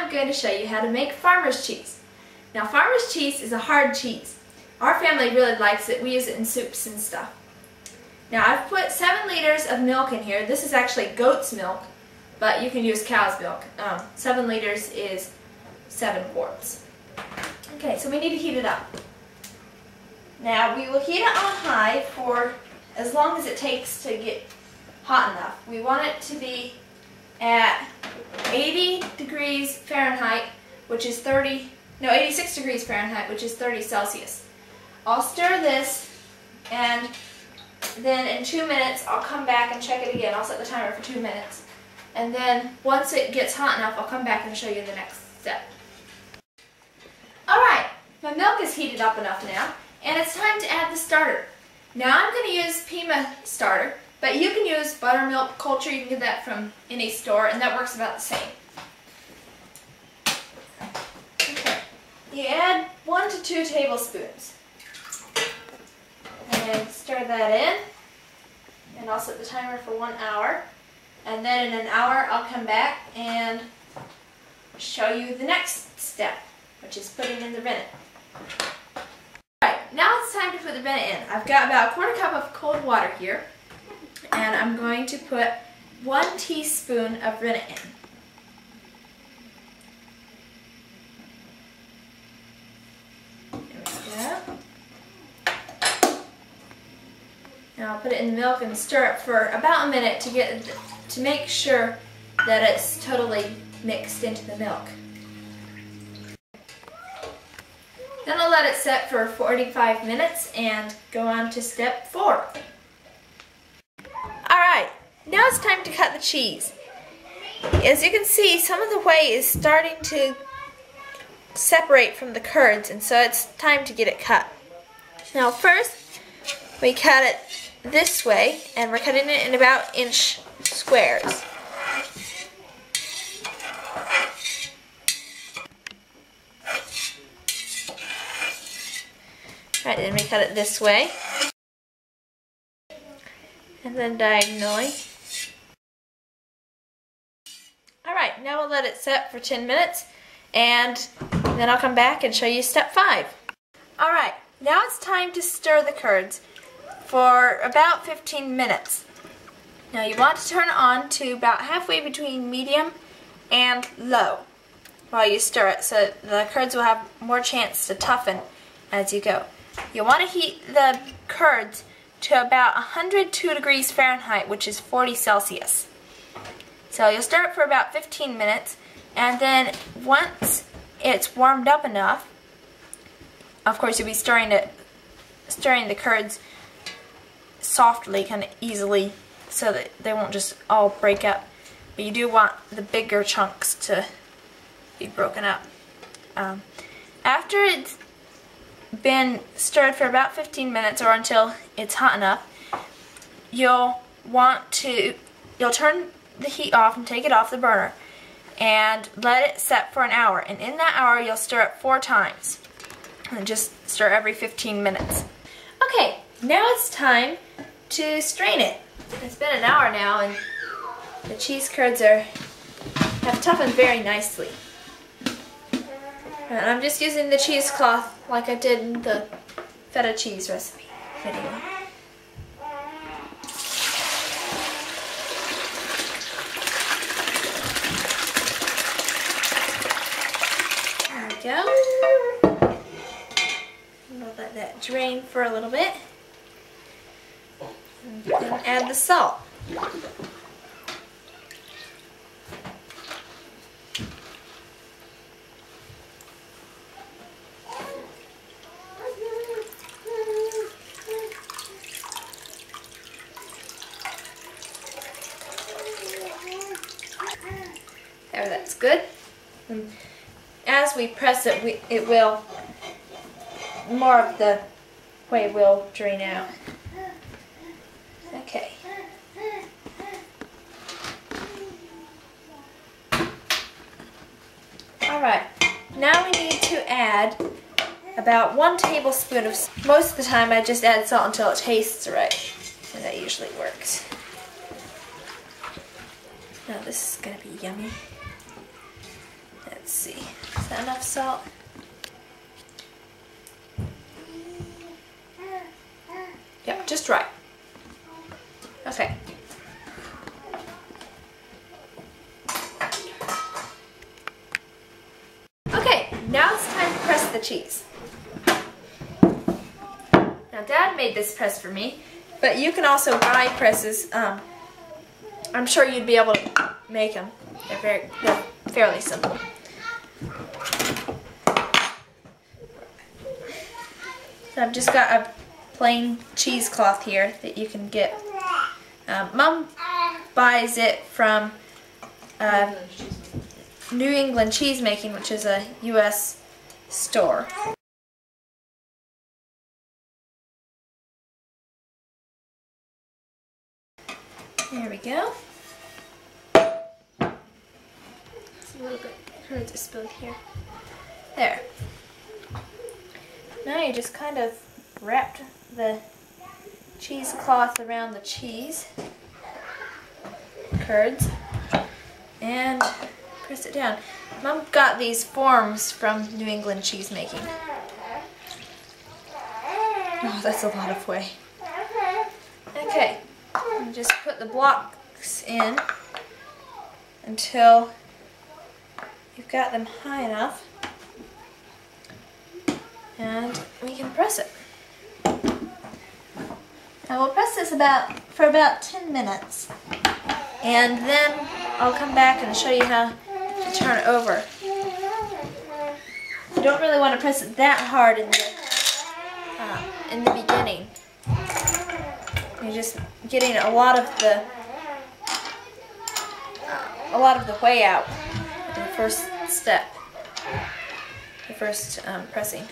I'm going to show you how to make farmer's cheese. Now farmer's cheese is a hard cheese. Our family really likes it. We use it in soups and stuff. Now I've put 7 liters of milk in here. This is actually goat's milk, but you can use cow's milk. 7 liters is 7 quarts. Okay, so we need to heat it up. Now we will heat it on high for as long as it takes to get hot enough. We want it to be at 80 degrees Fahrenheit, which is 86 degrees Fahrenheit, which is 30 Celsius. I'll stir this, and then in 2 minutes I'll come back and check it again. I'll set the timer for 2 minutes. And then once it gets hot enough, I'll come back and show you the next step. Alright, my milk is heated up enough now, and it's time to add the starter. Now I'm going to use Pima starter, but you can use buttermilk culture. You can get that from any store, and that works about the same. Okay. You add 1 to 2 tablespoons. And stir that in, and I'll set the timer for 1 hour. And then in an hour I'll come back and show you the next step, which is putting in the rennet. Alright, now it's time to put the rennet in. I've got about a 1/4 cup of cold water here, and I'm going to put 1 teaspoon of rennet in. There we go. Now I'll put it in the milk and stir it for about a minute to make sure that it's totally mixed into the milk. Then I'll let it set for 45 minutes and go on to step 4. Alright, now it's time to cut the cheese. As you can see, some of the whey is starting to separate from the curds, and so it's time to get it cut. Now first, we cut it this way, and we're cutting it in about inch squares. Right, then we cut it this way, and then diagonally. Alright, now we'll let it set for 10 minutes, and then I'll come back and show you step 5. Alright, now it's time to stir the curds for about 15 minutes. Now you want to turn it on to about halfway between medium and low while you stir it, so the curds will have more chance to toughen as you go. You'll want to heat the curds to about 102 degrees Fahrenheit, which is 40 Celsius. So you'll stir it for about 15 minutes, and then once it's warmed up enough, of course you'll be stirring the curds softly, kind of easily, so that they won't just all break up. But you do want the bigger chunks to be broken up. After it's been stirred for about 15 minutes, or until it's hot enough, you'll turn the heat off and take it off the burner and let it set for an hour. And in that hour you'll stir it 4 times, and just stir every 15 minutes. Okay, now it's time to strain it. It's been an hour now, and the cheese curds have toughened very nicely. And I'm just using the cheesecloth like I did in the feta cheese recipe video. There we go. We'll let that drain for a little bit. And then add the salt. There, that's good. And as we press it, more of the whey will drain out. Okay. Alright, now we need to add about 1 tablespoon of salt. Most of the time I just add salt until it tastes right, and that usually works. Now this is going to be yummy. Let's see. that enough salt? Yep, just right. Okay. Okay, now it's time to press the cheese. Now Dad made this press for me, but you can also buy presses. I'm sure you'd be able to make them. They're fairly simple. So I've just got a plain cheesecloth here that you can get. Mom buys it from New England Cheesemaking, which is a U.S. store. There we go. It's a little bit curds are spilled here. There. Now you just kind of wrapped the cheesecloth around the cheese curds and press it down. Mom got these forms from New England Cheesemaking. Oh, that's a lot of whey. Okay, and just put the blocks in until you've got them high enough, and we can press it. Now we'll press this for about 10 minutes, and then I'll come back and show you how to turn it over. You don't really want to press it that hard in the beginning. You're just getting a lot of the whey out in the first step, the first pressing.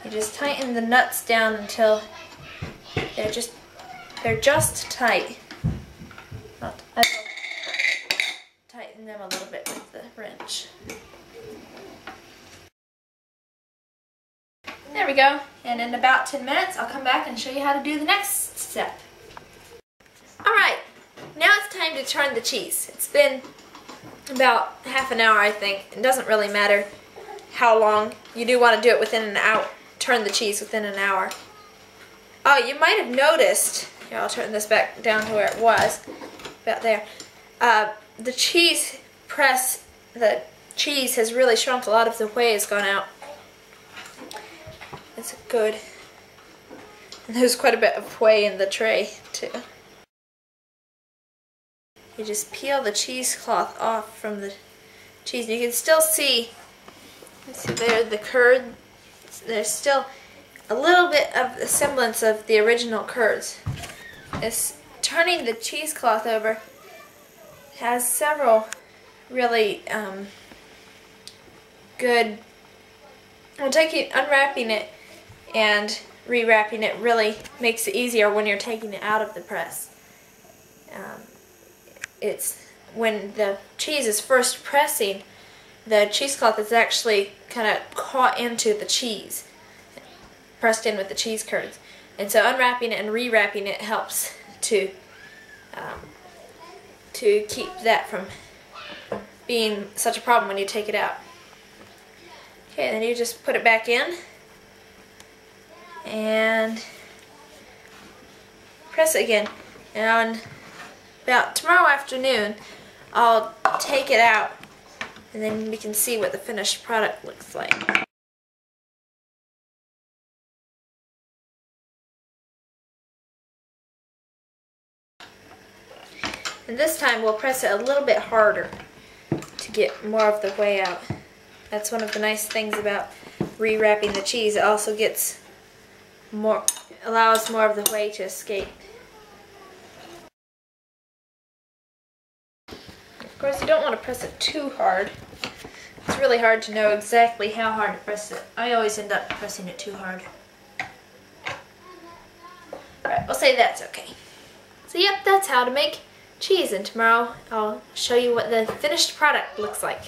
You just tighten the nuts down until they're just tight. I will tighten them a little bit with the wrench. There we go. And in about 10 minutes, I'll come back and show you how to do the next step. Alright, now it's time to turn the cheese. It's been about half an hour, I think. It doesn't really matter how long. You do want to do it within an hour. Turn the cheese within an hour. Oh, you might have noticed, here I'll turn this back down to where it was, about there. The cheese has really shrunk. A lot of the whey has gone out. It's good. And there's quite a bit of whey in the tray too. You just peel the cheesecloth off from the cheese. You can still see there the curd. There's still a little bit of the semblance of the original curds. Turning the cheesecloth over has several really good. Unwrapping it and rewrapping it really makes it easier when you're taking it out of the press. It's when the cheese is first pressing, the cheesecloth is actually kind of caught into the cheese, pressed in with the cheese curds. And so unwrapping it and rewrapping it helps to keep that from being such a problem when you take it out. Okay, then you just put it back in and press it again. And about tomorrow afternoon, I'll take it out and then we can see what the finished product looks like. And this time we'll press it a little bit harder to get more of the whey out. That's one of the nice things about rewrapping the cheese. It also allows more of the whey to escape. Of course, you don't want to press it too hard. It's really hard to know exactly how hard to press it. I always end up pressing it too hard. Alright, we'll say that's okay. So yep, that's how to make cheese, and tomorrow I'll show you what the finished product looks like.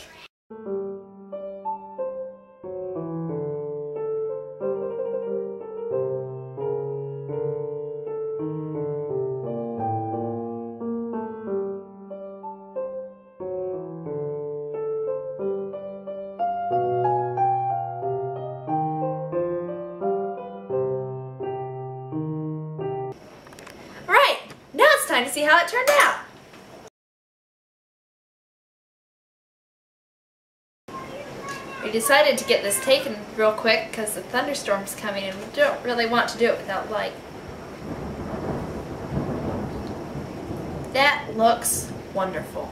see how it turned out. We decided to get this taken real quick because the thunderstorm's coming and we don't really want to do it without light. That looks wonderful.